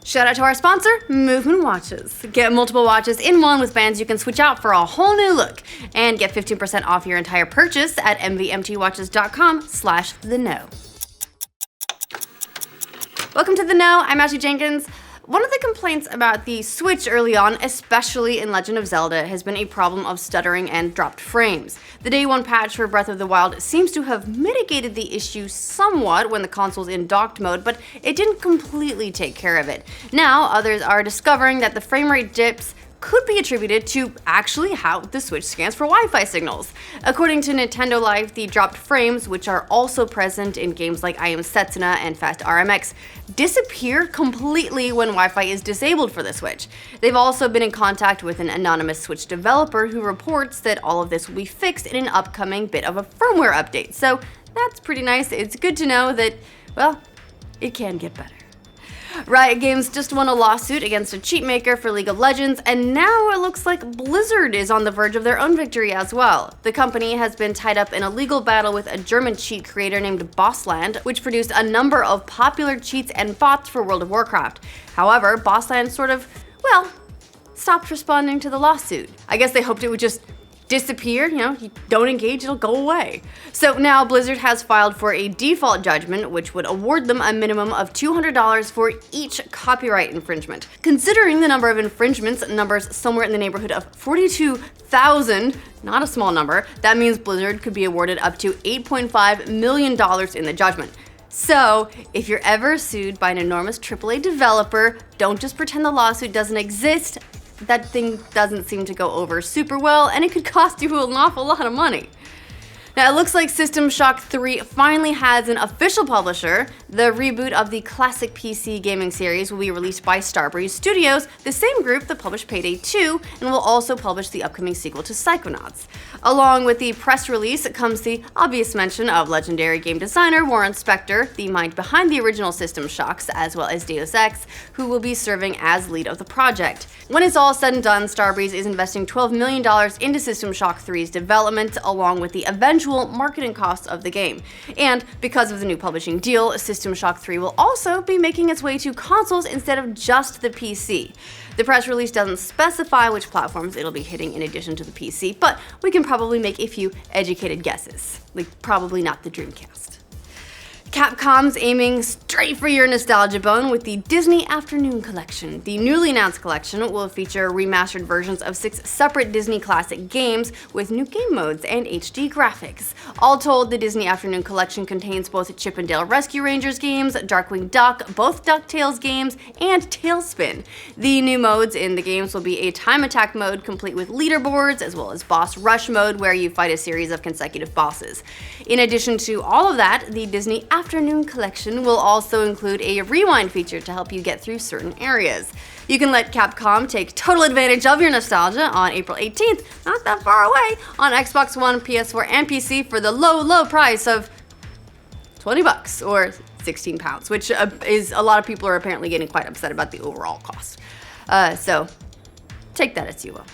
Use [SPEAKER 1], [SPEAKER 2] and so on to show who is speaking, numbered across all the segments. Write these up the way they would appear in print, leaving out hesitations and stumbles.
[SPEAKER 1] Shout out to our sponsor, Movement Watches. Get multiple watches in one with bands you can switch out for a whole new look. And get 15% off your entire purchase at mvmtwatches.com/theknow. Welcome to The Know, I'm Ashley Jenkins. One of the complaints about the Switch early on, especially in Legend of Zelda, has been a problem of stuttering and dropped frames. The Day 1 patch for Breath of the Wild seems to have mitigated the issue somewhat when the console's in docked mode, but it didn't completely take care of it. Now, others are discovering that the frame rate dips could be attributed to actually how the Switch scans for Wi-Fi signals. According to Nintendo Life, the dropped frames, which are also present in games like I Am Setsuna and Fast RMX, disappear completely when Wi-Fi is disabled for the Switch. They've also been in contact with an anonymous Switch developer who reports that all of this will be fixed in an upcoming bit of a firmware update. So that's pretty nice. It's good to know that, well, it can get better. Riot Games just won a lawsuit against a cheat maker for League of Legends, and now it looks like Blizzard is on the verge of their own victory as well. The company has been tied up in a legal battle with a German cheat creator named Bossland, which produced a number of popular cheats and bots for World of Warcraft. However, Bossland sort of, well, stopped responding to the lawsuit. I guess they hoped it would just disappear, you don't engage, it'll go away. So now Blizzard has filed for a default judgment, which would award them a minimum of $200 for each copyright infringement. Considering the number of infringements numbers somewhere in the neighborhood of 42,000, not a small number, that means Blizzard could be awarded up to $8.5 million in the judgment. So, if you're ever sued by an enormous AAA developer, don't just pretend the lawsuit doesn't exist. That thing doesn't seem to go over super well, and it could cost you an awful lot of money. Now, it looks like System Shock 3 finally has an official publisher. The reboot of the classic PC gaming series will be released by Starbreeze Studios, the same group that published Payday 2, and will also publish the upcoming sequel to Psychonauts. Along with the press release comes the obvious mention of legendary game designer Warren Spector, the mind behind the original System Shocks, as well as Deus Ex, who will be serving as lead of the project. When it's all said and done, Starbreeze is investing $12 million into System Shock 3's development, along with the eventual marketing costs of the game. And because of the new publishing deal, System Shock 3 will also be making its way to consoles instead of just the PC. The press release doesn't specify which platforms it'll be hitting in addition to the PC, but we can probably make a few educated guesses. Like, probably not the Dreamcast. Capcom's aiming straight for your nostalgia bone with the Disney Afternoon Collection. The newly announced collection will feature remastered versions of 6 separate Disney classic games with new game modes and HD graphics. All told, the Disney Afternoon Collection contains both Chip 'n Dale Rescue Rangers games, Darkwing Duck, both DuckTales games, and Tailspin. The new modes in the games will be a time attack mode complete with leaderboards, as well as boss rush mode where you fight a series of consecutive bosses. In addition to all of that, the Disney Afternoon Collection will also include a rewind feature to help you get through certain areas. You can let Capcom take total advantage of your nostalgia on April 18th, not that far away, on Xbox One, PS4, and PC for the low price of $20 or £16, which is a lot of people are apparently getting quite upset about the overall cost. So take that as you will.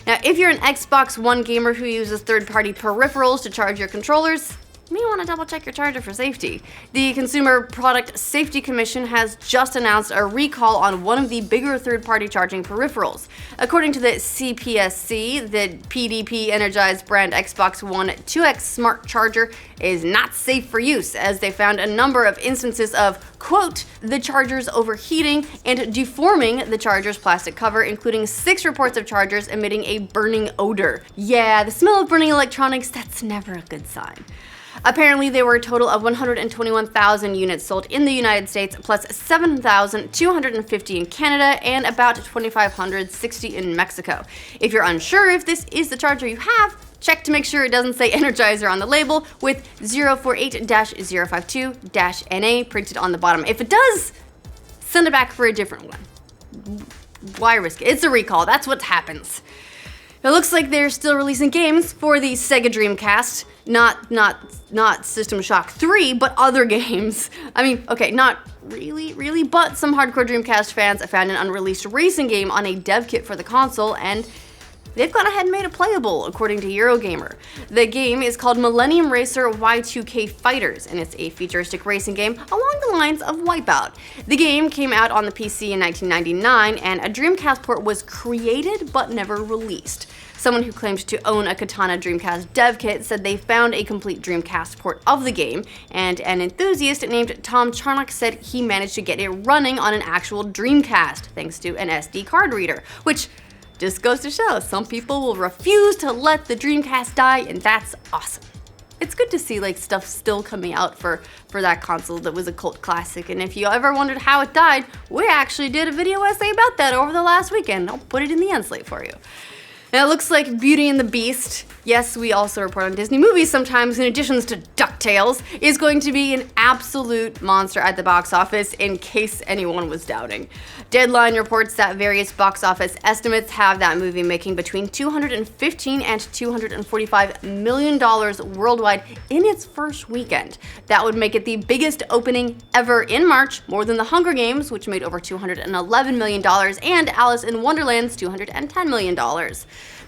[SPEAKER 1] Now, if you're an Xbox One gamer who uses third-party peripherals to charge your controllers, you may want to double check your charger for safety. The Consumer Product Safety Commission has just announced a recall on one of the bigger third-party charging peripherals. According to the CPSC, the PDP energized brand Xbox One 2X Smart Charger is not safe for use, as they found a number of instances of, quote, the charger's overheating and deforming the charger's plastic cover, including 6 reports of chargers emitting a burning odor. Yeah, the smell of burning electronics, that's never a good sign. Apparently, there were a total of 121,000 units sold in the United States, plus 7,250 in Canada, and about 2,560 in Mexico. If you're unsure if this is the charger you have, check to make sure it doesn't say Energizer on the label with 048-052-NA printed on the bottom. If it does, send it back for a different one. Why risk it? It's a recall, that's what happens. It looks like they're still releasing games for the Sega Dreamcast, not System Shock 3, but other games. I mean, okay, not really, but some hardcore Dreamcast fans found an unreleased racing game on a dev kit for the console, and they've gone ahead and made it playable, according to Eurogamer. The game is called Millennium Racer Y2K Fighters, and it's a futuristic racing game along the lines of Wipeout. The game came out on the PC in 1999, and a Dreamcast port was created but never released. Someone who claimed to own a Katana Dreamcast dev kit said they found a complete Dreamcast port of the game, and an enthusiast named Tom Charnock said he managed to get it running on an actual Dreamcast, thanks to an SD card reader, which just goes to show some people will refuse to let the Dreamcast die, and that's awesome. It's good to see like stuff still coming out for that console that was a cult classic, and if you ever wondered how it died, we actually did a video essay about that over the last weekend. I'll put it in the end slate for you. Now it looks like Beauty and the Beast, yes, we also report on Disney movies sometimes in additions to DuckTales, is going to be an absolute monster at the box office, in case anyone was doubting. Deadline reports that various box office estimates have that movie making between $215 and $245 million worldwide in its first weekend. That would make it the biggest opening ever in March, more than The Hunger Games, which made over $211 million, and Alice in Wonderland's $210 million.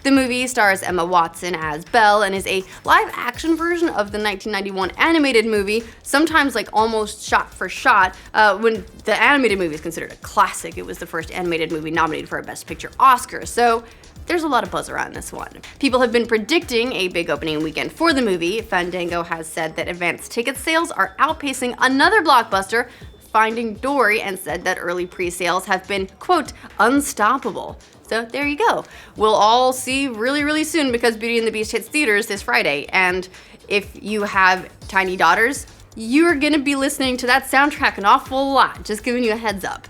[SPEAKER 1] The movie stars Emma Watson as Belle and is a live-action version of the 1991 animated movie, sometimes like almost shot for shot. When the animated movie is considered a classic, it was the first animated movie nominated for a Best Picture Oscar, so there's a lot of buzz around this one. People have been predicting a big opening weekend for the movie. Fandango has said that advance ticket sales are outpacing another blockbuster, Finding Dory, and said that early pre-sales have been, quote, unstoppable. So there you go. We'll all see really, really soon because Beauty and the Beast hits theaters this Friday. And if you have tiny daughters, you're gonna be listening to that soundtrack an awful lot, just giving you a heads up.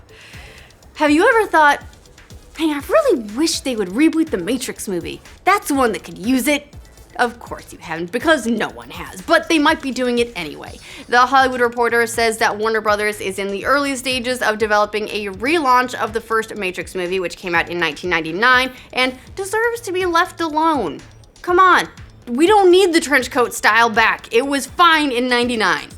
[SPEAKER 1] Have you ever thought, hey, I really wish they would reboot the Matrix movie. That's one that could use it. Of course you haven't, because no one has, but they might be doing it anyway. The Hollywood Reporter says that Warner Brothers is in the early stages of developing a relaunch of the first Matrix movie, which came out in 1999, and deserves to be left alone. Come on, we don't need the trench coat style back. It was fine in '99.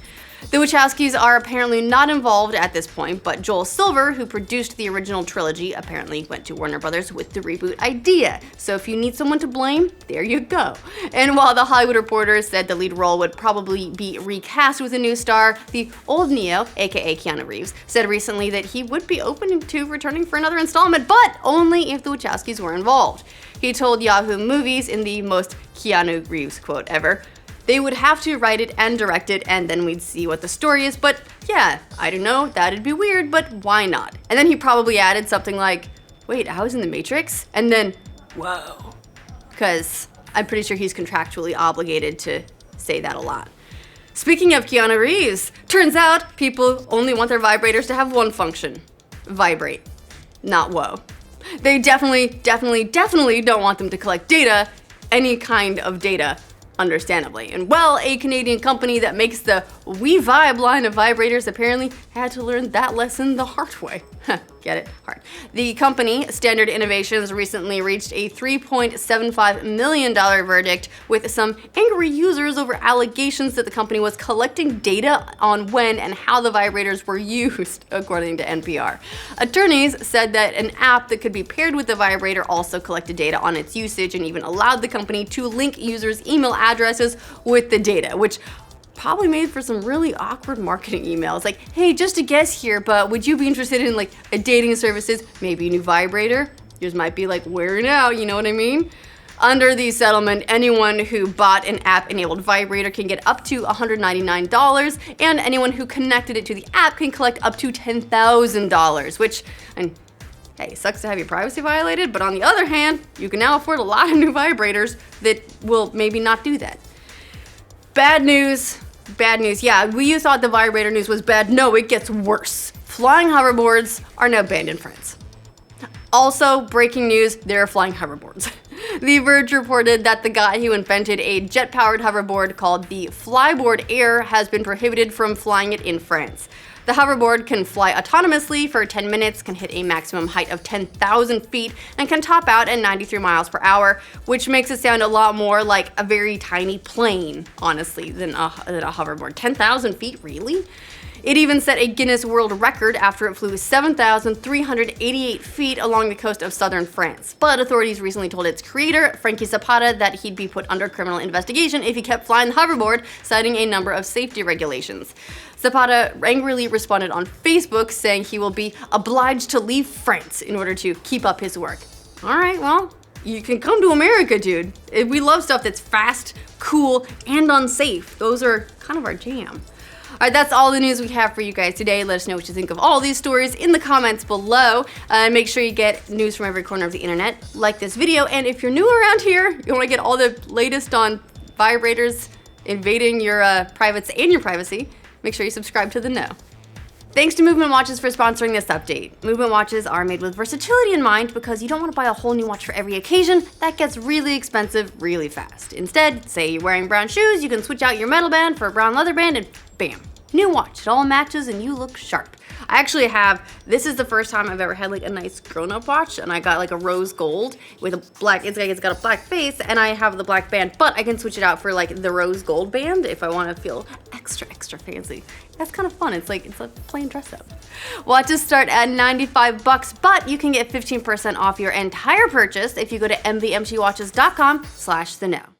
[SPEAKER 1] The Wachowskis are apparently not involved at this point, but Joel Silver, who produced the original trilogy, apparently went to Warner Brothers with the reboot idea. So if you need someone to blame, there you go. And while the Hollywood Reporter said the lead role would probably be recast with a new star, the old Neo, aka Keanu Reeves, said recently that he would be open to returning for another installment, but only if the Wachowskis were involved. He told Yahoo Movies in the most Keanu Reeves quote ever, they would have to write it and direct it, and then we'd see what the story is, but yeah, I don't know, that'd be weird, but why not? And then he probably added something like, wait, I was in the Matrix? And then, whoa. Because I'm pretty sure he's contractually obligated to say that a lot. Speaking of Keanu Reeves, turns out people only want their vibrators to have one function. Vibrate. Not whoa. They definitely don't want them to collect data, any kind of data, understandably. And well, a Canadian company that makes the We Vibe line of vibrators apparently had to learn that lesson the hard way. Get it? Hard. The company, Standard Innovations, recently reached a $3.75 million verdict with some angry users over allegations that the company was collecting data on when and how the vibrators were used, according to NPR. Attorneys said that an app that could be paired with the vibrator also collected data on its usage and even allowed the company to link users' email addresses with the data, which probably made for some really awkward marketing emails. Like, hey, just a guess here, but would you be interested in like a dating services, maybe a new vibrator? Yours might be like wearing out, you know what I mean? Under the settlement, anyone who bought an app-enabled vibrator can get up to $199, and anyone who connected it to the app can collect up to $10,000, which, and hey, sucks to have your privacy violated, but on the other hand, you can now afford a lot of new vibrators that will maybe not do that. Bad news. Bad news. Yeah, you thought the vibrator news was bad. No, it gets worse. Flying hoverboards are now banned in France. Also, breaking news, there are flying hoverboards. The Verge reported that the guy who invented a jet-powered hoverboard called the Flyboard Air has been prohibited from flying it in France. The hoverboard can fly autonomously for 10 minutes, can hit a maximum height of 10,000 feet, and can top out at 93 miles per hour, which makes it sound a lot more like a very tiny plane, honestly, than a hoverboard. 10,000 feet, really? It even set a Guinness World Record after it flew 7,388 feet along the coast of southern France. But authorities recently told its creator, Frankie Zapata, that he'd be put under criminal investigation if he kept flying the hoverboard, citing a number of safety regulations. Zapata angrily responded on Facebook, saying he will be obliged to leave France in order to keep up his work. All right, well, you can come to America, dude. We love stuff that's fast, cool, and unsafe. Those are kind of our jam. All right, that's all the news we have for you guys today. Let us know what you think of all these stories in the comments below. Make sure you get news from every corner of the internet. Like this video, and if you're new around here, you want to get all the latest on vibrators invading your privates and your privacy, make sure you subscribe to The Know. Thanks to Movement Watches for sponsoring this update. Movement Watches are made with versatility in mind because you don't want to buy a whole new watch for every occasion. That gets really expensive really fast. Instead, say you're wearing brown shoes, you can switch out your metal band for a brown leather band and bam, new watch. It all matches and you look sharp. I actually have, this is the first time I've ever had like a nice grown-up watch, and I got like a rose gold with a black, it's got a black face, and I have the black band, but I can switch it out for like the rose gold band if I want to feel extra fancy. That's kind of fun. It's like a plain dress up. Watches start at $95, but you can get 15% off your entire purchase if you go to mvmtwatches.com/theknow.